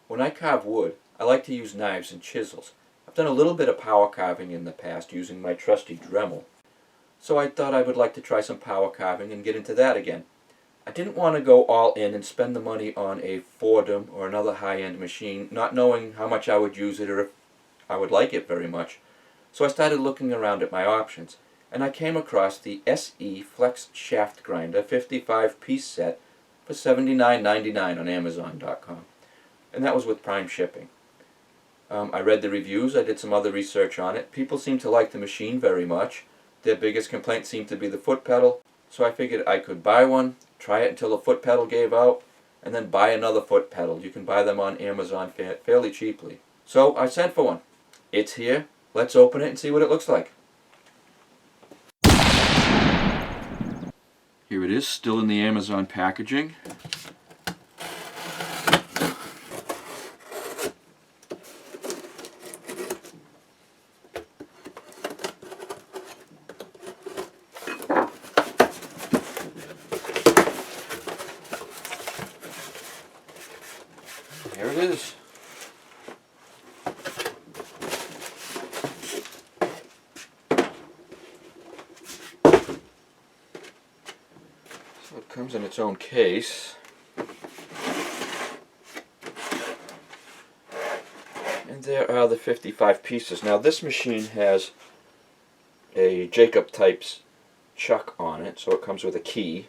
When I carve wood, I like to use knives and chisels. I've done a little bit of power carving in the past using my trusty Dremel, so I thought I would like to try some power carving and get into that again. I didn't want to go all in and spend the money on a Fordham or another high-end machine, not knowing how much I would use it or if I would like it very much. So I started looking around at my options, and I came across the SE Flex Shaft Grinder 55-piece set for $79.99 on Amazon.com, and that was with Prime shipping. I read the reviews, I did some other research on it. People seem to like the machine very much. Their biggest complaint seemed to be the foot pedal, so I figured I could buy one, try it until the foot pedal gave out, and then buy another foot pedal. You can buy them on Amazon fairly cheaply. So I sent for one. It's here. Let's open it and see what it looks like. Here it is, still in the Amazon packaging. Here it is. So it comes in its own case. And there are the 55 pieces. Now this machine has a Jacob Types chuck on it, so it comes with a key.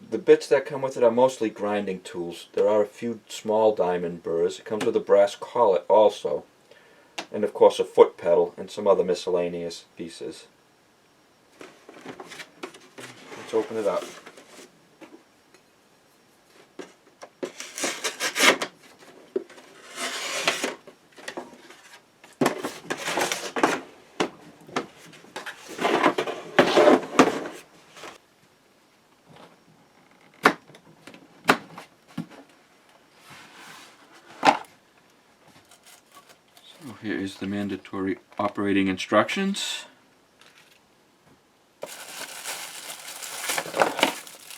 The bits that come with it are mostly grinding tools. There are a few small diamond burrs. It comes with a brass collet also, and of course a foot pedal and some other miscellaneous pieces. Let's open it up. So here is the mandatory operating instructions.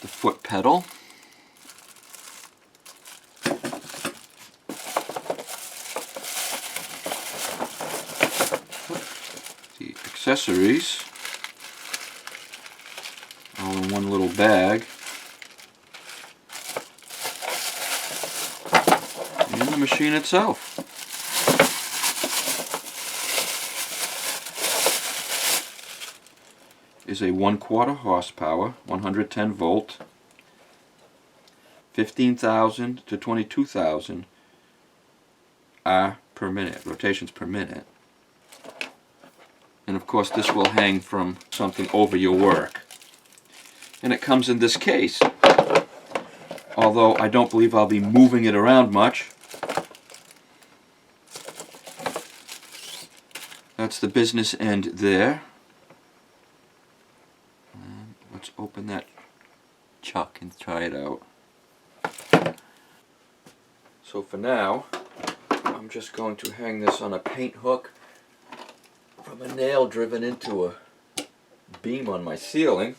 The foot pedal. The accessories. All in one little bag. And the machine itself. Is a 1/4 horsepower, 110 volt, 15,000 to 22,000 R per minute, rotations per minute. And of course this will hang from something over your work. And it comes in this case. Although I don't believe I'll be moving it around much. That's the business end there. Let's open that chuck and try it out. So for now, I'm just going to hang this on a paint hook from a nail driven into a beam on my ceiling.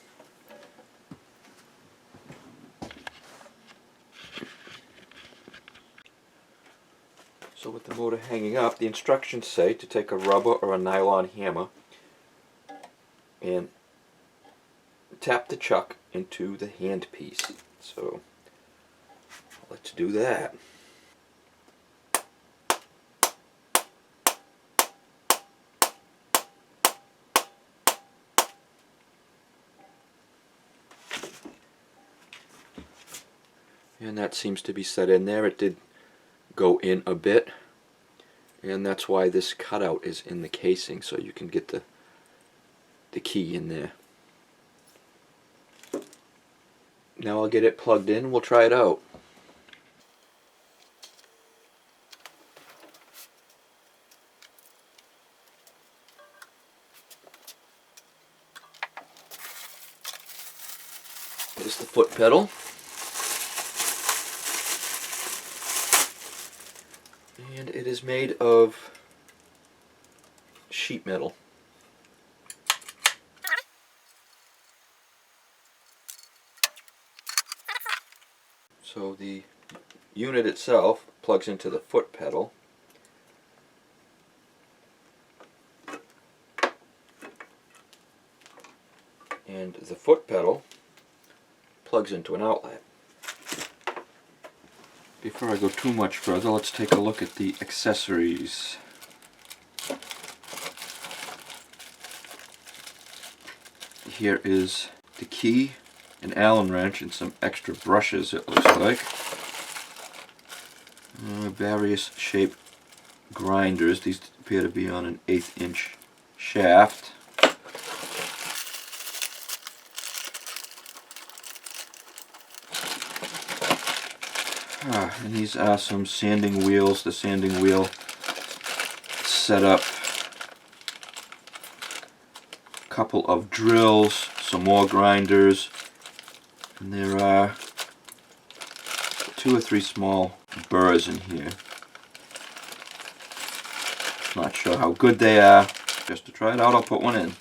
So with the motor hanging up, the instructions say to take a rubber or a nylon hammer and tap the chuck into the handpiece. So let's do that. And that seems to be set in there. It did go in a bit, and that's why this cutout is in the casing, so you can get the key in there. Now I'll get it plugged in, we'll try it out. There's the foot pedal. And it is made of sheet metal. So the unit itself plugs into the foot pedal. And the foot pedal plugs into an outlet. Before I go too much further, let's take a look at the accessories. Here is the key, an Allen wrench, and some extra brushes, it looks like. Various shape grinders. These appear to be on an 1/8 inch shaft. And these are some sanding wheels. The sanding wheel setup. A couple of drills, some more grinders, and there are 2 or 3 small burrs in here. Not sure how good they are. Just to try it out, I'll put one in.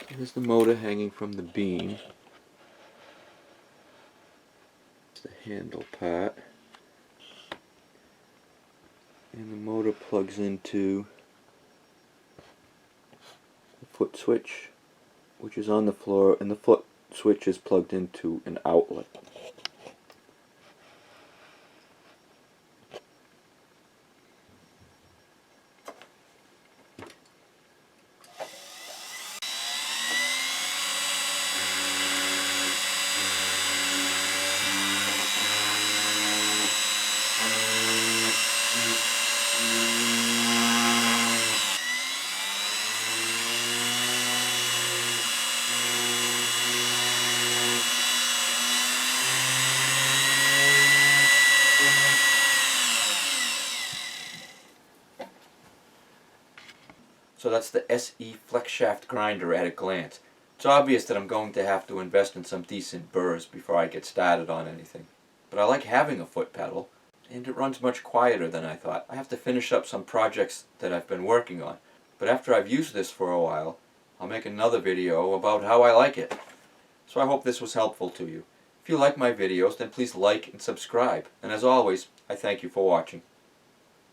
Here's the motor hanging from the beam. It's the handle part. And the motor plugs into the foot switch, which is on the floor, and the foot switch is plugged into an outlet. So that's the SE flex shaft grinder at a glance. It's obvious that I'm going to have to invest in some decent burrs before I get started on anything. But I like having a foot pedal, and it runs much quieter than I thought. I have to finish up some projects that I've been working on. But after I've used this for a while, I'll make another video about how I like it. So I hope this was helpful to you. If you like my videos, then please like and subscribe. And as always, I thank you for watching.